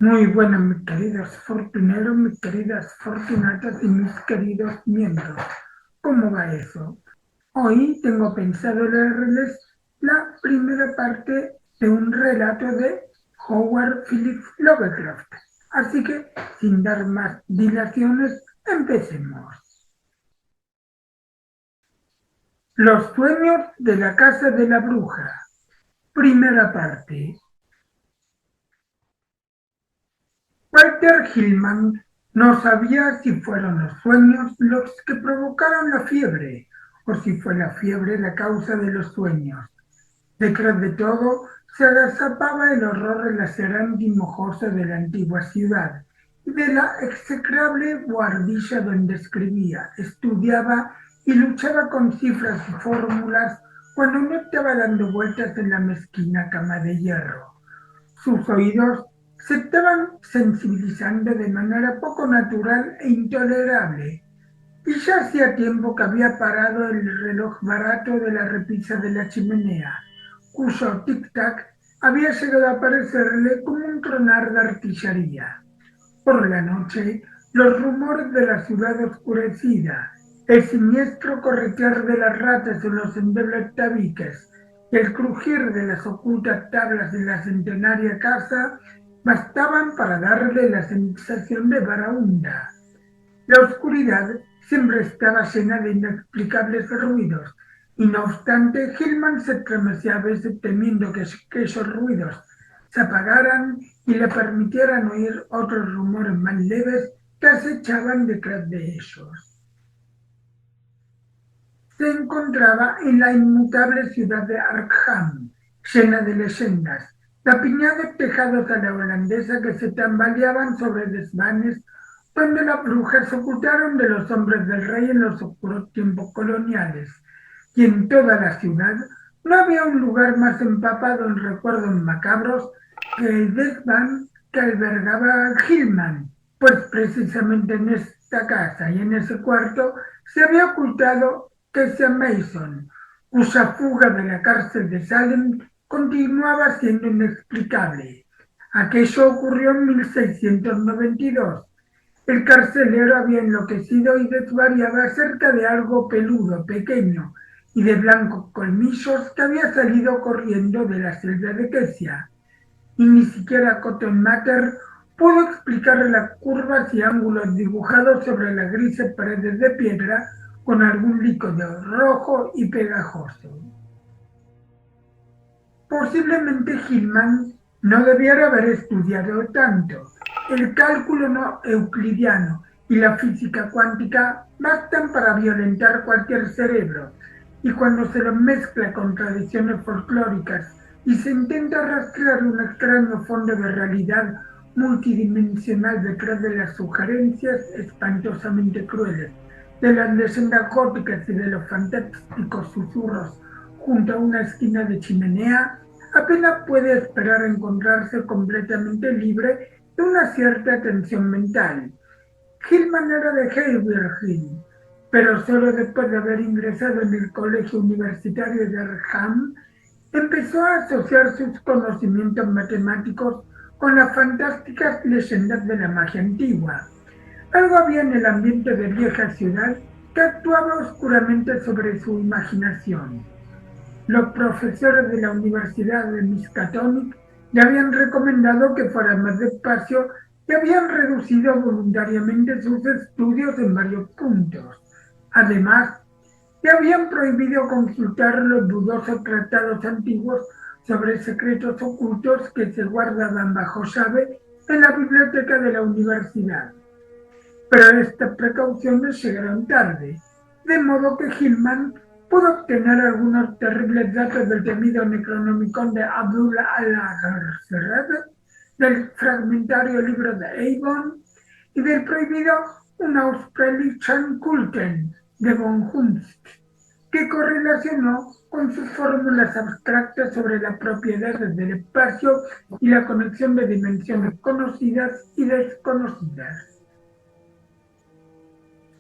Muy buenas, mis queridos fortuneros, mis queridas fortunatas y mis queridos miembros. ¿Cómo va eso? Hoy tengo pensado leerles la primera parte de un relato de Howard Phillips Lovecraft. Así que, sin dar más dilaciones, empecemos. Los sueños de la casa de la bruja. Primera parte. Walter Hillman no sabía si fueron los sueños los que provocaron la fiebre o si fue la fiebre la causa de los sueños. Detrás de todo se agazapaba el horror lacerante y mojoso de la antigua ciudad y de la execrable buhardilla donde escribía, estudiaba y luchaba con cifras y fórmulas cuando no estaba dando vueltas en la mezquina cama de hierro. Sus oídos se estaban sensibilizando de manera poco natural e intolerable, y ya hacía tiempo que había parado el reloj barato de la repisa de la chimenea, cuyo tic-tac había llegado a parecerle como un tronar de artillería. Por la noche, los rumores de la ciudad oscurecida, el siniestro corretear de las ratas en los endebles tabiques y el crujir de las ocultas tablas de la centenaria casa bastaban para darle la sensación de varaunda. La oscuridad siempre estaba llena de inexplicables ruidos, y no obstante Hillman se estremecía a veces temiendo que esos ruidos se apagaran y le permitieran oír otros rumores más leves que acechaban detrás de ellos. Se encontraba en la inmutable ciudad de Arkham, llena de leyendas, tapiñados tejados a la holandesa que se tambaleaban sobre desvanes donde las brujas se ocultaron de los hombres del rey en los oscuros tiempos coloniales, y en toda la ciudad no había un lugar más empapado en recuerdos macabros que el desván que albergaba a Hillman, pues precisamente en esta casa y en ese cuarto se había ocultado Kessia Mason, cuya fuga de la cárcel de Salem continuaba siendo inexplicable. Aquello ocurrió en 1692. El carcelero había enloquecido y desvariaba acerca de algo peludo, pequeño y de blancos colmillos que había salido corriendo de la celda de Kessia, y ni siquiera Cotton Mather pudo explicar las curvas y ángulos dibujados sobre las grises paredes de piedra con algún líquido rojo y pegajoso. Posiblemente Hillman no debiera haber estudiado tanto. El cálculo no euclidiano y la física cuántica bastan para violentar cualquier cerebro, y cuando se los mezcla con tradiciones folclóricas y se intenta rastrear un extraño fondo de realidad multidimensional detrás de las sugerencias espantosamente crueles de las leyendas góticas y de los fantásticos susurros junto a una esquina de chimenea, apenas puede esperar encontrarse completamente libre de una cierta tensión mental. Hillman era de Haverhill, pero solo después de haber ingresado en el colegio universitario de Arkham, empezó a asociar sus conocimientos matemáticos con las fantásticas leyendas de la magia antigua. Algo había en el ambiente de vieja ciudad que actuaba oscuramente sobre su imaginación. Los profesores de la Universidad de Miskatonic le habían recomendado que fuera más despacio y habían reducido voluntariamente sus estudios en varios puntos. Además, le habían prohibido consultar los dudosos tratados antiguos sobre secretos ocultos que se guardaban bajo llave en la biblioteca de la universidad. Pero estas precauciones llegaron tarde, de modo que Hillman pudo obtener algunos terribles datos del temido Necronomicon de Abdullah al-Ghazalani, del fragmentario libro de Avon y del prohibido Unausprechlichen Kulten de von Humst, que correlacionó con sus fórmulas abstractas sobre las propiedades del espacio y la conexión de dimensiones conocidas y desconocidas.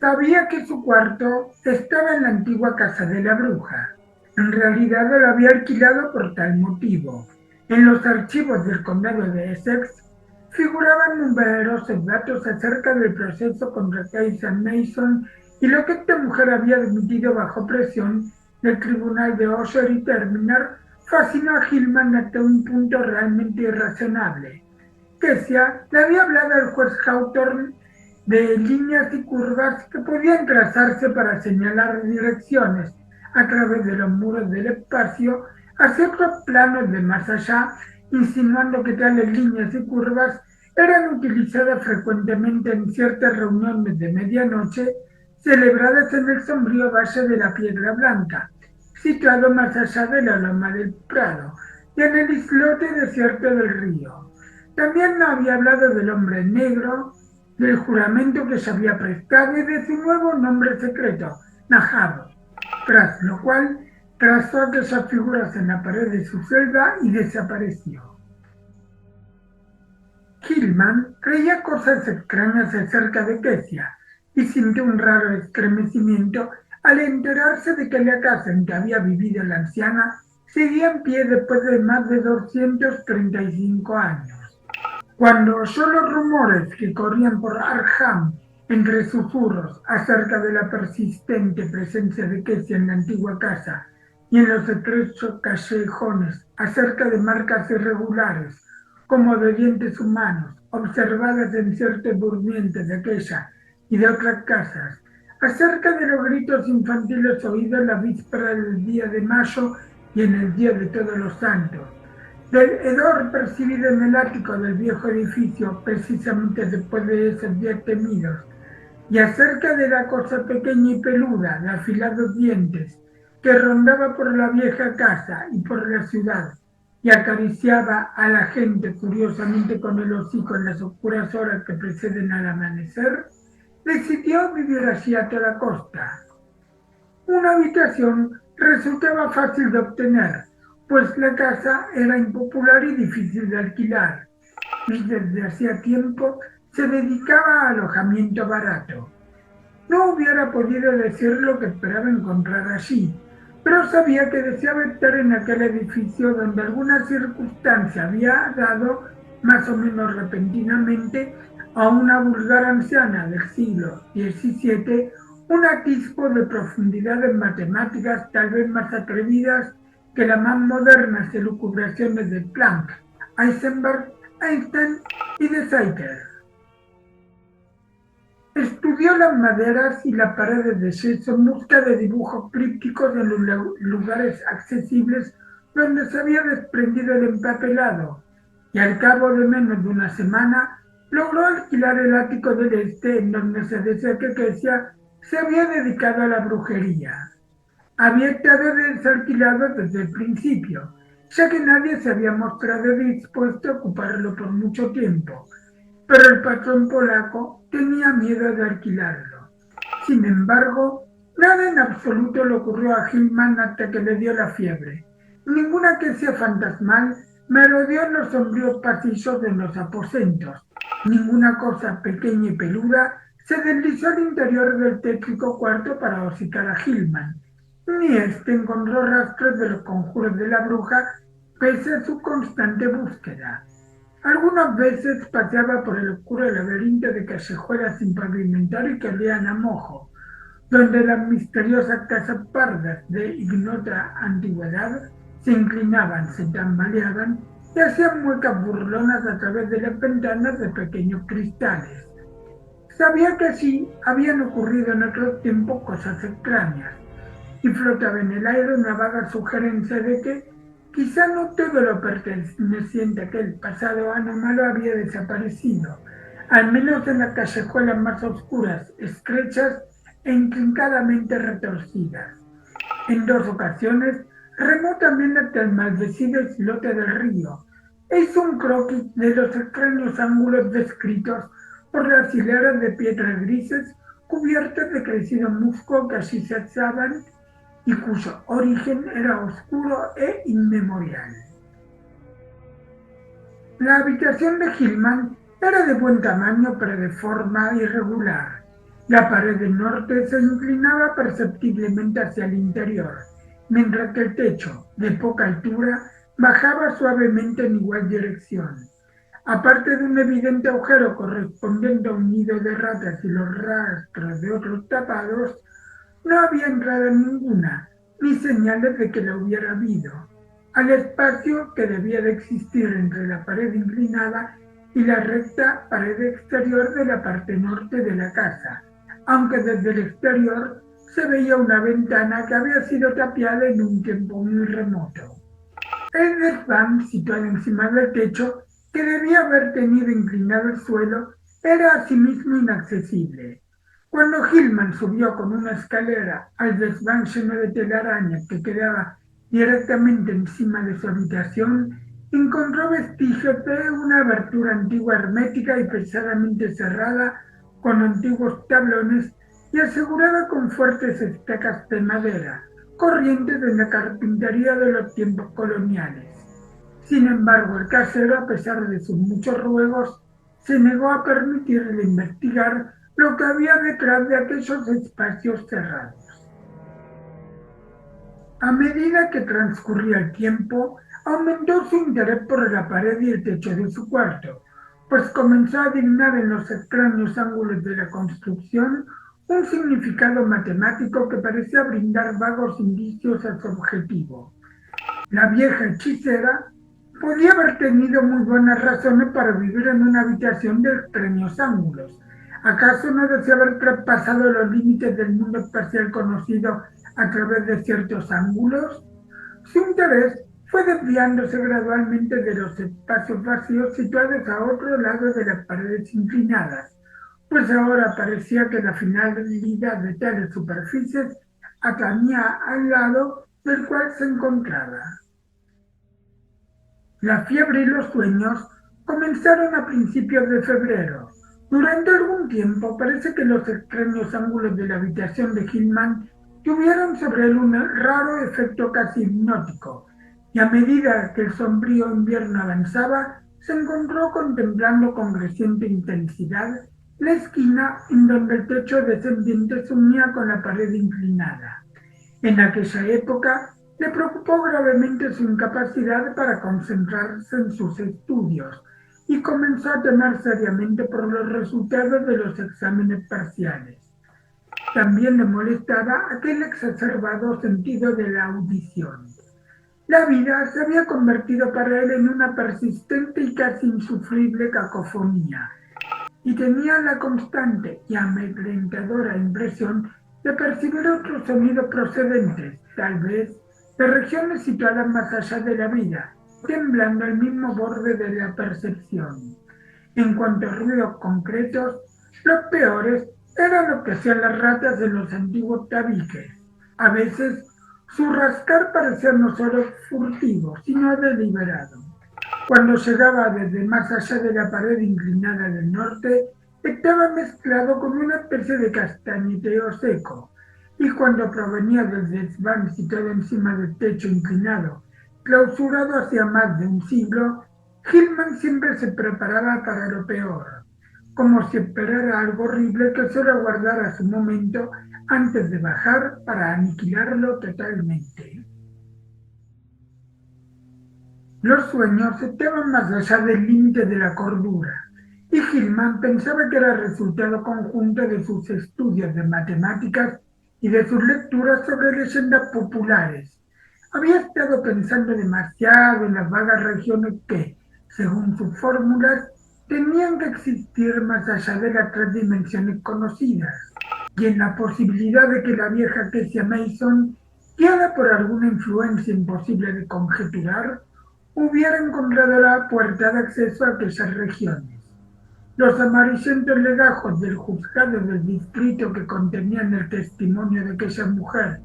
Sabía que su cuarto estaba en la antigua casa de la bruja. En realidad lo había alquilado por tal motivo. En los archivos del condado de Essex figuraban numerosos datos acerca del proceso contra Keisha Mason y lo que esta mujer había admitido bajo presión del tribunal de Osher y Terminar fascinó a Hillman hasta un punto realmente irrazonable. Kesia le había hablado al juez Hawthorne de líneas y curvas que podían trazarse para señalar direcciones a través de los muros del espacio hacia otros planos de más allá, insinuando que tales líneas y curvas eran utilizadas frecuentemente en ciertas reuniones de medianoche celebradas en el sombrío valle de la Piedra Blanca, situado más allá de la loma del Prado y en el islote desierto del río. También había hablado del hombre negro, del juramento que se había prestado y de su nuevo nombre secreto, Nahab, tras lo cual trazó aquellas figuras en la pared de su celda y desapareció. Hillman creía cosas extrañas acerca de Kesia y sintió un raro estremecimiento al enterarse de que la casa en que había vivido la anciana seguía en pie después de más de 235 años. Cuando oyó los rumores que corrían por Arkham entre susurros acerca de la persistente presencia de Kesia en la antigua casa y en los estrechos callejones acerca de marcas irregulares como de dientes humanos observadas en ciertos durmientes de aquella y de otras casas, acerca de los gritos infantiles oídos la víspera del día de mayo y en el día de Todos los Santos, del hedor percibido en el ático del viejo edificio precisamente después de esos días temidos, y acerca de la cosa pequeña y peluda de afilados dientes que rondaba por la vieja casa y por la ciudad y acariciaba a la gente furiosamente con el hocico en las oscuras horas que preceden al amanecer, decidió vivir allí a toda costa. Una habitación resultaba fácil de obtener, pues la casa era impopular y difícil de alquilar, y desde hacía tiempo se dedicaba a alojamiento barato. No hubiera podido decir lo que esperaba encontrar allí, pero sabía que deseaba estar en aquel edificio donde alguna circunstancia había dado, más o menos repentinamente, a una vulgar anciana del siglo XVII un atisbo de profundidad en matemáticas tal vez más atrevidas que las más modernas elucubraciones de Planck, Heisenberg, Einstein y de Sitter. Estudió las maderas y las paredes de yeso en busca de dibujos crípticos en los lugares accesibles donde se había desprendido el empapelado, y al cabo de menos de una semana logró alquilar el ático del este en donde se decía que Kesia se había dedicado a la brujería. Había estado desalquilado desde el principio, ya que nadie se había mostrado dispuesto a ocuparlo por mucho tiempo, pero el patrón polaco tenía miedo de alquilarlo. Sin embargo, nada en absoluto le ocurrió a Hillman hasta que le dio la fiebre. Ninguna Kesia fantasmal merodeó en los sombríos pasillos de los aposentos. Ninguna cosa pequeña y peluda se deslizó al interior del tétrico cuarto para hocicar a Hillman, ni éste encontró rastros de los conjuros de la bruja pese a su constante búsqueda. Algunas veces paseaba por el oscuro laberinto de callejuelas sin pavimentar y que olían a mojo, donde las misteriosas casas pardas de ignota antigüedad se inclinaban, se tambaleaban y hacían muecas burlonas a través de las ventanas de pequeños cristales. Sabía que así habían ocurrido en otros tiempos cosas extrañas, y flotaba en el aire una vaga sugerencia de que quizá no todo lo perteneciente a aquel pasado anómalo había desaparecido, al menos en las callejuelas más oscuras, estrechas e intrincadamente retorcidas. En 2 ocasiones remó también hasta el maldecido islote del río e hizo un croquis de los extraños ángulos descritos por las hileras de piedras grises cubiertas de crecido musgo que allí se alzaban y cuyo origen era oscuro e inmemorial. La habitación de Hillman era de buen tamaño pero de forma irregular. La pared del norte se inclinaba perceptiblemente hacia el interior, mientras que el techo, de poca altura, bajaba suavemente en igual dirección. Aparte de un evidente agujero correspondiente a un nido de ratas y los rastros de otros tapados, no había entrada ninguna, ni señales de que la hubiera habido, al espacio que debía de existir entre la pared inclinada y la recta pared exterior de la parte norte de la casa, aunque desde el exterior se veía una ventana que había sido tapiada en un tiempo muy remoto. El desván, situado encima del techo, que debía haber tenido inclinado el suelo, era asimismo inaccesible. Cuando Hillman subió con una escalera al desván lleno de telaraña que quedaba directamente encima de su habitación, encontró vestigios de una abertura antigua hermética y pesadamente cerrada con antiguos tablones y asegurada con fuertes estacas de madera, corrientes de la carpintería de los tiempos coloniales. Sin embargo, el casero, a pesar de sus muchos ruegos, se negó a permitirle investigar lo que había detrás de aquellos espacios cerrados. A medida que transcurría el tiempo, aumentó su interés por la pared y el techo de su cuarto, pues comenzó a adivinar en los extraños ángulos de la construcción un significado matemático que parecía brindar vagos indicios a su objetivo. La vieja hechicera podía haber tenido muy buenas razones para vivir en una habitación de extraños ángulos. ¿Acaso no desea haber traspasado los límites del mundo espacial conocido a través de ciertos ángulos? Su interés fue desviándose gradualmente de los espacios vacíos situados a otro lado de las paredes inclinadas, pues ahora parecía que la finalidad de tales superficies atañía al lado del cual se encontraba. La fiebre y los sueños comenzaron a principios de febrero. Durante algún tiempo parece que los extraños ángulos de la habitación de Hillman tuvieron sobre él un raro efecto casi hipnótico, y a medida que el sombrío invierno avanzaba, se encontró contemplando con creciente intensidad la esquina en donde el techo descendiente se unía con la pared inclinada. En aquella época le preocupó gravemente su incapacidad para concentrarse en sus estudios y comenzó a temer seriamente por los resultados de los exámenes parciales. También le molestaba aquel exacerbado sentido de la audición. La vida se había convertido para él en una persistente y casi insufrible cacofonía, y tenía la constante y amedrentadora impresión de percibir otros sonidos procedentes, tal vez, de regiones situadas más allá de la vida, temblando al mismo borde de la percepción. En cuanto a ruidos concretos, los peores eran los que hacían las ratas en los antiguos tabiques. A veces, su rascar parecía no solo furtivo, sino deliberado. Cuando llegaba desde más allá de la pared inclinada del norte, estaba mezclado con una especie de castañeteo seco, y cuando provenía del desván situado encima del techo inclinado, clausurado hacía más de un siglo, Hillman siempre se preparaba para lo peor, como si esperara algo horrible que solo aguardara su momento antes de bajar para aniquilarlo totalmente. Los sueños estaban más allá del límite de la cordura, y Hillman pensaba que era resultado conjunto de sus estudios de matemáticas y de sus lecturas sobre leyendas populares. Había estado pensando demasiado en las vagas regiones que, según sus fórmulas, tenían que existir más allá de las 3 dimensiones conocidas, y en la posibilidad de que la vieja Kessia Mason, guiada por alguna influencia imposible de conjeturar, hubiera encontrado la puerta de acceso a aquellas regiones. Los amarillentos legajos del juzgado del distrito que contenían el testimonio de aquella mujer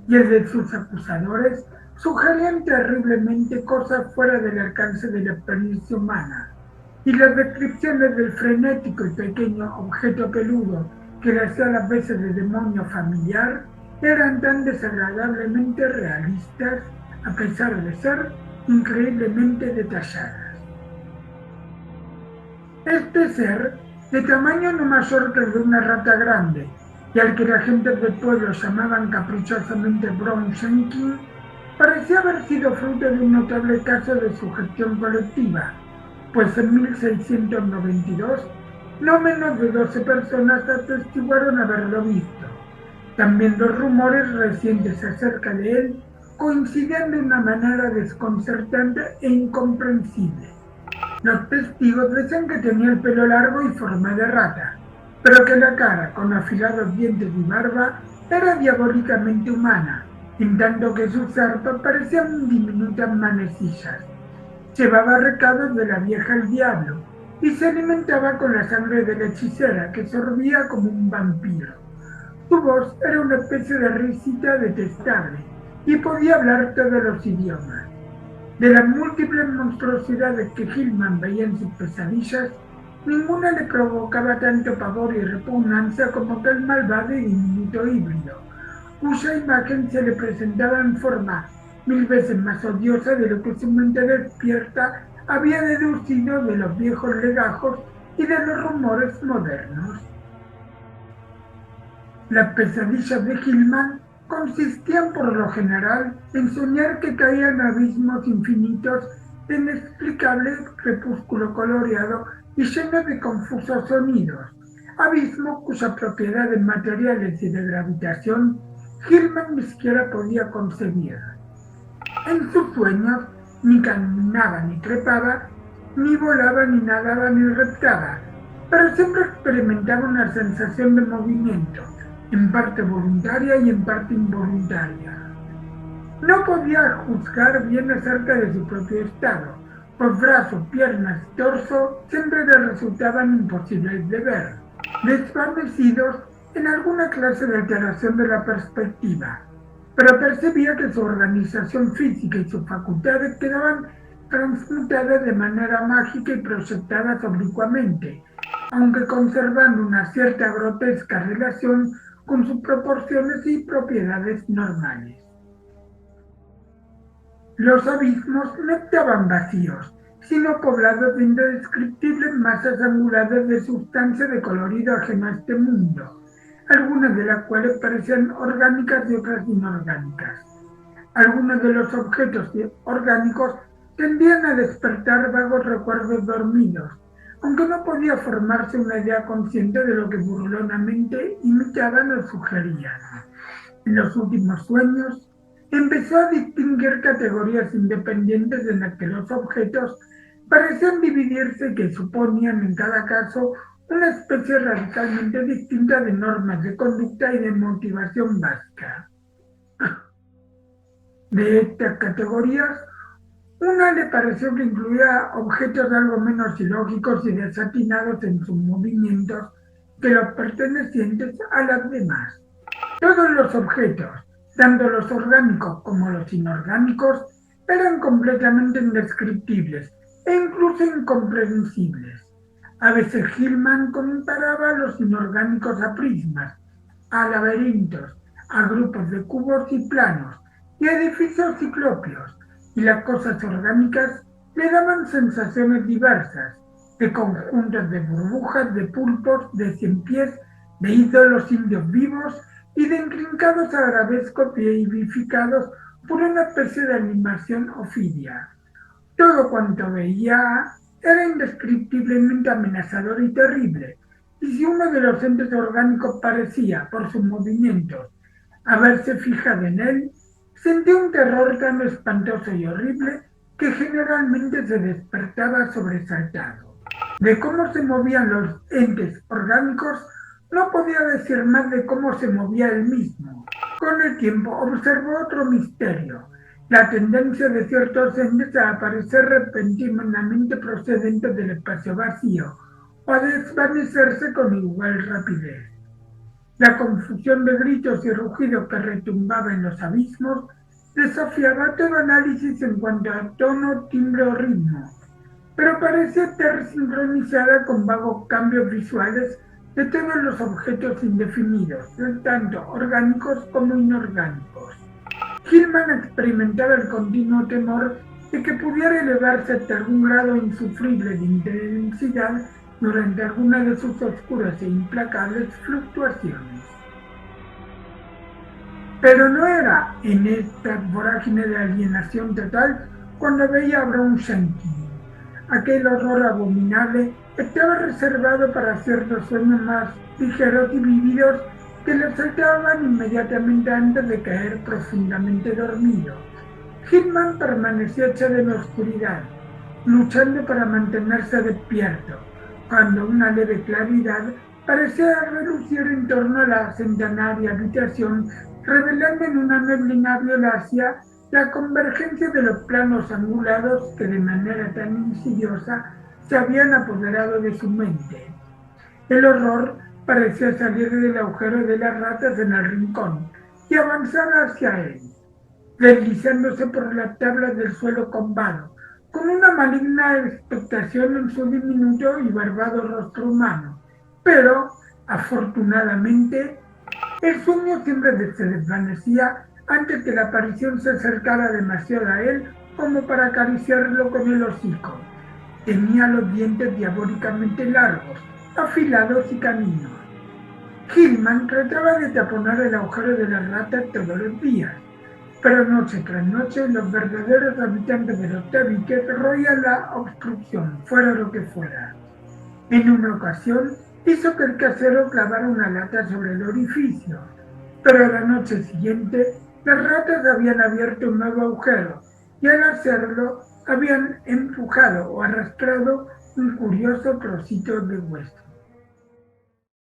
y el de sus acusadores sugerían terriblemente cosas fuera del alcance de la experiencia humana, y las descripciones del frenético y pequeño objeto peludo que le hacía las veces de demonio familiar eran tan desagradablemente realistas, a pesar de ser increíblemente detalladas. Este ser, de tamaño no mayor que el de una rata grande, y al que la gente del pueblo llamaban caprichosamente Brown Jenkins, parecía haber sido fruto de un notable caso de sugestión colectiva, pues en 1692 no menos de 12 personas atestiguaron haberlo visto. También los rumores recientes acerca de él coinciden de una manera desconcertante e incomprensible. Los testigos decían que tenía el pelo largo y forma de rata, pero que la cara, con afilados dientes y barba, era diabólicamente humana, en tanto que sus zarpas parecían diminutas manecillas. Llevaba recados de la vieja el diablo y se alimentaba con la sangre de la hechicera, que sorbía como un vampiro. Su voz era una especie de risita detestable y podía hablar todos los idiomas. De las múltiples monstruosidades que Hillman veía en sus pesadillas, ninguna le provocaba tanto pavor y repugnancia como aquel malvado y diminuto híbrido, cuya imagen se le presentaba en forma 1000 veces más odiosa de lo que su mente despierta había deducido de los viejos legajos y de los rumores modernos. Las pesadillas de Hillman consistían por lo general en soñar que caía en abismos infinitos de inexplicable crepúsculo coloreado y lleno de confusos sonidos, abismos cuyas propiedades materiales y de gravitación Hillman ni siquiera podía concebir. En sus sueños ni caminaba ni trepaba, ni volaba ni nadaba ni reptaba, pero siempre experimentaba una sensación de movimiento, en parte voluntaria y en parte involuntaria. No podía juzgar bien acerca de su propio estado, pues brazos, piernas y torso siempre le resultaban imposibles de ver, desvanecidos en alguna clase de alteración de la perspectiva, pero percibía que su organización física y sus facultades quedaban transmutadas de manera mágica y proyectadas oblicuamente, aunque conservando una cierta grotesca relación con sus proporciones y propiedades normales. Los abismos no estaban vacíos, sino poblados de indescriptibles masas angulares de sustancia de colorido ajeno a este mundo, algunas de las cuales parecían orgánicas y otras inorgánicas. Algunos de los objetos orgánicos tendían a despertar vagos recuerdos dormidos, aunque no podía formarse una idea consciente de lo que burlonamente imitaban o sugerían. En los últimos sueños, empezó a distinguir categorías independientes en las que los objetos parecían dividirse y que suponían en cada caso una especie radicalmente distinta de normas de conducta y de motivación básica. De estas categorías, una le pareció que incluía objetos algo menos ilógicos y desatinados en sus movimientos que los pertenecientes a las demás. Todos los objetos, tanto los orgánicos como los inorgánicos, eran completamente indescriptibles e incluso incomprensibles. A veces Hillman comparaba a los inorgánicos a prismas, a laberintos, a grupos de cubos y planos, y a edificios ciclópeos, y las cosas orgánicas le daban sensaciones diversas, de conjuntos de burbujas, de pulpos, de ciempiés, de ídolos indios vivos y de intrincados arabescos deificados por una especie de animación ofidia. Todo cuanto veía era indescriptiblemente amenazador y terrible, y si uno de los entes orgánicos parecía, por sus movimientos, haberse fijado en él, sentía un terror tan espantoso y horrible que generalmente se despertaba sobresaltado. De cómo se movían los entes orgánicos, no podía decir más de cómo se movía él mismo. Con el tiempo observó otro misterio: la tendencia de ciertos entes a aparecer repentinamente procedentes del espacio vacío o a desvanecerse con igual rapidez. La confusión de gritos y rugidos que retumbaba en los abismos desafiaba todo análisis en cuanto a tono, timbre o ritmo, pero parecía estar sincronizada con vagos cambios visuales de todos los objetos indefinidos, tanto orgánicos como inorgánicos. Hillman experimentaba el continuo temor de que pudiera elevarse hasta algún grado insufrible de intensidad durante alguna de sus oscuras e implacables fluctuaciones. Pero no era en esta vorágine de alienación total cuando veía a Brown Shanky. Aquel horror abominable estaba reservado para ciertos sueños más ligeros y vívidos que lo saltaban inmediatamente antes de caer profundamente dormido. Hitman permaneció echado en la oscuridad, luchando para mantenerse despierto, cuando una leve claridad parecía relucir en torno a la centenaria habitación, revelando en una neblina violácea la convergencia de los planos angulados que de manera tan insidiosa se habían apoderado de su mente. El horror parecía salir del agujero de las ratas en el rincón y avanzar hacia él, deslizándose por las tablas del suelo combado, con una maligna expectación en su diminuto y barbado rostro humano. Pero, afortunadamente, el sueño siempre se desvanecía antes que la aparición se acercara demasiado a él como para acariciarlo con el hocico. Tenía los dientes diabólicamente largos, afilados y caninos. Hillman trataba de taponar el agujero de las ratas todos los días, pero noche tras noche los verdaderos habitantes de los tabiques roían la obstrucción, fuera lo que fuera. En una ocasión hizo que el casero clavara una lata sobre el orificio, pero a la noche siguiente las ratas habían abierto un nuevo agujero y al hacerlo habían empujado o arrastrado un curioso trocito de hueso.